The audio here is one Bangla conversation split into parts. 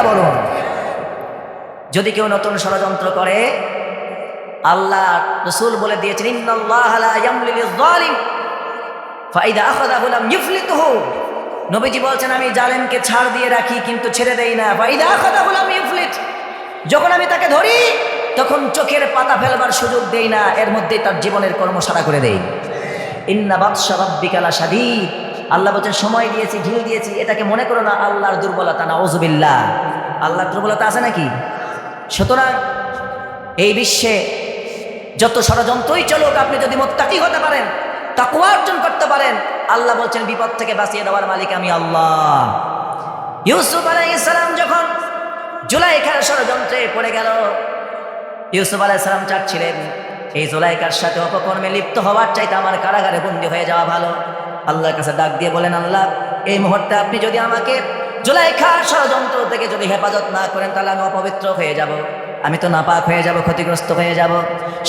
বলুন। যদি কেউ নতুন ষড়যন্ত্র করে, আল্লাহ রাসূল বলে দিয়েছেন ইন্নাল্লাহা লা ইয়ামলি লিয-যালিম ফাইদা আখাযাহু লাম ইউফলিতুহু। নবীজি বলছেন আমি জালেমকে ছাড় দিয়ে রাখি কিন্তু ছেড়ে দেই না। ফাইদা আখাযাহু লাম ইউফলিত, যখন আমি তাকে ধরি তখন চোখের পাতা ফেলবার সুযোগ দেই না, এর মধ্যেই তার জীবনের কর্মসারা করে দেই। ইন্না বাতশা রাব্বিকা লাশাদীদ, আল্লাহ বলছেন সময় দিয়েছি, ঢিল দিয়েছি, এটাকে মনে করো না আল্লাহর দুর্বলতা। নাউযুবিল্লাহ, আল্লাহর দুর্বলতা আছে নাকি? সুতরাং এই বিশ্বে যত ষড়যন্ত্রই চলুক, আপনি যদি মুত্তাকি হতে পারেন, তাকওয়া অর্জন করতে পারেন, আল্লাহ বলছেন বিপদ থেকে বাঁচিয়ে দেওয়ার মালিক আমি আল্লাহ। ইউসুফ আলাইহিস সালাম যখন জুলাইখার ষড়যন্ত্রে পড়ে গেল, ইউসুফ আলাইহিস সালাম চাচ্ছিলেন এই জুলাইখার সাথে অপকর্মে লিপ্ত হওয়ার চাইতে আমার কারাগারে বন্দী হয়ে যাওয়া ভালো। আল্লাহর কাছে ডাক দিয়ে বলেন, আল্লাহ এই মুহূর্তে আপনি যদি আমাকে জুলাইখার ষড়যন্ত্র থেকে যদি হেফাজত না করেন তাহলে আমি অপবিত্র হয়ে যাব, আমি তো নাপাক হয়ে যাব, ক্ষতিগ্রস্ত হয়ে যাব।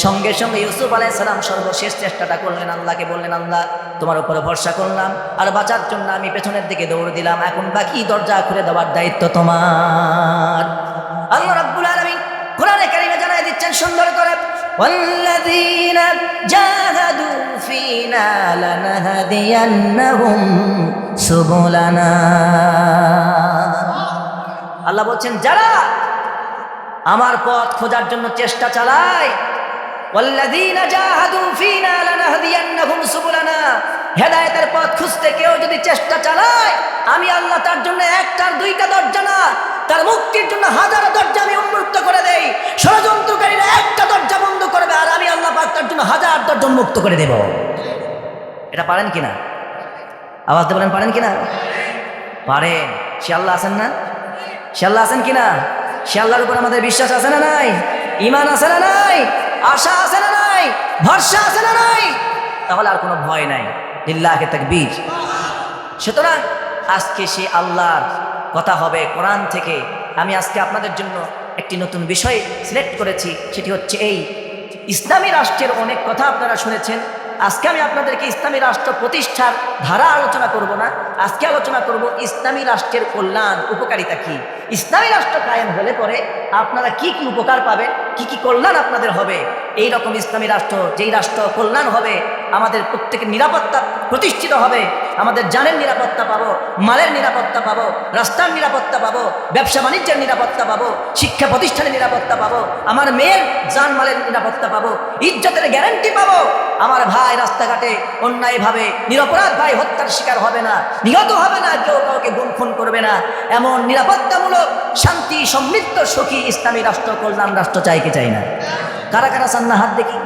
সঙ্গে সঙ্গে ইউসুফ আলাইহিস সালাম সর্বশেষ চেষ্টাটা করলেন, আল্লাহকে বললেন, আল্লাহ তোমার উপরে ভরসা করলাম, আর বাঁচার জন্য আমি পেছনের দিকে দৌড় দিলাম, এখন বাকি দরজা খুলে দেওয়ার দায়িত্ব তোমার। আল্লাহ রাব্বুল আলামিন কোরআনে কারিমে জানাই দিচ্ছেন সুন্দর করে, ওয়াল্লাযীনা জাহাদু ফীনা লানাহদিয়ান্নাহুম সুবুলানা। আল্লাহ বলছেন যারা আমার পথ খোঁজার জন্য চেষ্টা চালায়, ওয়াল্লাযীনা জাহাদু ফীনা লানাহদিয়ান্নাহুম সুবুলানা, হেদায়েতের পথ খুঁজতে কেউ যদি চেষ্টা চালায়, আমি আল্লাহ তার জন্য একটার দুইটা দরজা না, তার মুক্তির জন্য হাজারো দরজা আমি উন্মুক্ত করে দেই। ষড়যন্ত্রকারীরা একটা দরজা বন্ধ করবে আর আমি আল্লাহ পাক তার জন্য হাজার দরজা উন্মুক্ত করে দেব। এটা পারেন কিনা? আওয়াজ দিয়ে বলেন পারেন কিনা? পারেন। সে আল্লাহ আছেন না? সে আল্লাহ আছেন কিনা? সে আল্লাহর উপর আমাদের বিশ্বাস আছে না নাই? ঈমান আছে না নাই? আশা আছে না নাই? ভরসা আছে না নাই? তাহলে আর কোনো ভয় নাই। লিল্লাহি তাকবীর। সুতরাং আজকে সে আল্লাহর কথা হবে কোরআন থেকে। আমি আজকে আপনাদের জন্য একটি নতুন বিষয় সিলেক্ট করেছি, সেটি হচ্ছে এই ইসলামী রাষ্ট্রের অনেক কথা আপনারা শুনেছেন। আজকে আমি আপনাদেরকে ইসলামী রাষ্ট্র প্রতিষ্ঠার ধারা আলোচনা করব না, আজকে আলোচনা করব ইসলামী রাষ্ট্রের কল্যাণ, উপকারিতা কি। ইসলামী রাষ্ট্র কায়েম হলে পরে আপনারা কি কি উপকার পাবেন, কি কি কল্যাণ আপনাদের হবে। এই রকম ইসলামী রাষ্ট্র, যেই রাষ্ট্র কল্যাণ হবে, আমাদের প্রত্যেকের নিরাপত্তা প্রতিষ্ঠিত হবে, আমাদের জানের নিরাপত্তা পাবো, মালের নিরাপত্তা পাবো, রাস্তার নিরাপত্তা পাবো, ব্যবসা বাণিজ্যের নিরাপত্তা পাবো, শিক্ষা প্রতিষ্ঠানের নিরাপত্তা পাবো, আমার মেয়ের জান মালের নিরাপত্তা পাবো, ইজ্জতের গ্যারান্টি পাবো, আমার ভাই রাস্তাঘাটে অন্যায়ভাবে নিরপরাধ ভাই হত্যার শিকার হবে না, নিহত হবে না, কেউ কাউকে গুম খুন করবে না। এমন নিরাপত্তামূলক শান্তি সমৃদ্ধ সুখী ইসলামী রাষ্ট্র, কল্যাণ রাষ্ট্র চাই কি চাই না? কারা কারা চান না? হাত দেখি।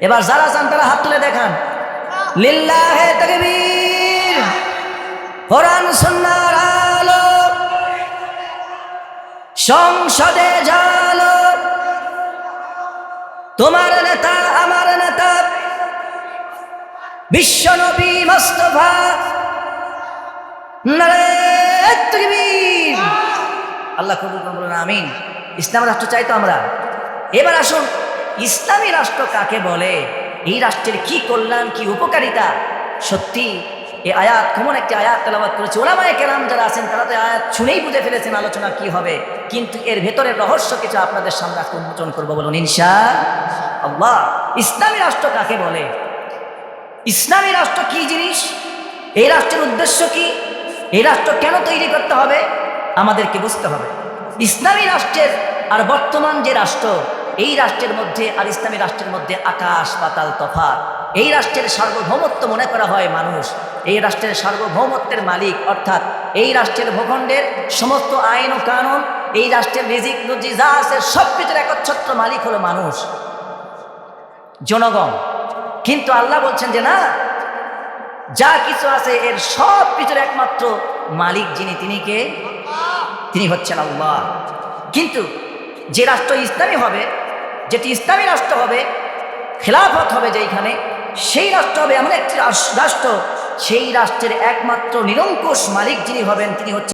এবার যারা চান তারা হাত তুলে দেখান। লিল্লাহে তাকবীর। কোরআন সুন্নাহর আলো সংসদে জ্বালো, তোমার নেতা আমার নেতা বিশ্বনবী মুস্তাফা, নারে তাকবীর। আল্লাহ কবুল করুন, বলুন আমিন। ইসলাম রাষ্ট্র চাই তো আমরা। এবার আসুন, ইসলামী রাষ্ট্র কাকে বলে, এই রাষ্ট্রের কি কল্যাণ, কি উপকারিতা। সত্যি এই আয়াত, কেমন একটি আয়াত তেলাওয়াত করেছে উলামায়ে কেরাম যারা আছেন, তারা তো আয়াত শুনেই বুঝে ফেলেছেন আলোচনা কি হবে, কিন্তু এর ভেতরের রহস্য কিছু আপনাদের সামনে উন্মোচন করবো, বলুন ইনশাআল্লাহ। ইসলামী রাষ্ট্র কাকে বলে, ইসলামী রাষ্ট্র কি জিনিস, এই রাষ্ট্রের উদ্দেশ্য কি, এই রাষ্ট্র কেন তৈরি করতে হবে, আমাদেরকে বুঝতে হবে। ইসলামী রাষ্ট্রের আর বর্তমান যে রাষ্ট্র, এই রাষ্ট্রের মধ্যে আর ইসলামী রাষ্ট্রের মধ্যে আকাশ পাতাল তফাৎ। এই রাষ্ট্রের সার্বভৌমত্ব মনে করা হয় মানুষ, এই রাষ্ট্রের সার্বভৌমত্বের মালিক, অর্থাৎ এই রাষ্ট্রের ভূখণ্ডের সমস্ত আইন ও কানুন, এই রাষ্ট্রের রিজিক রুজি যা আছে সব কিছুর একচ্ছত্র মালিক হলো মানুষ, জনগণ। কিন্তু আল্লাহ বলছেন যে না, যা কিছু আছে এর সব কিছুর একমাত্র মালিক যিনি, তিনি কে? তিনি হচ্ছেন আল্লাহ। কিন্তু যে রাষ্ট্র ইসলামী হবে, যেটি ইসলামী রাষ্ট্র হবে, খেলাফত হবে যেইখানে, সেই রাষ্ট্র হবে এমন একটি রাষ্ট্র, সেই রাষ্ট্রের একমাত্র নিরঙ্কুশ মালিক যিনি হবেন, তিনি হচ্ছেন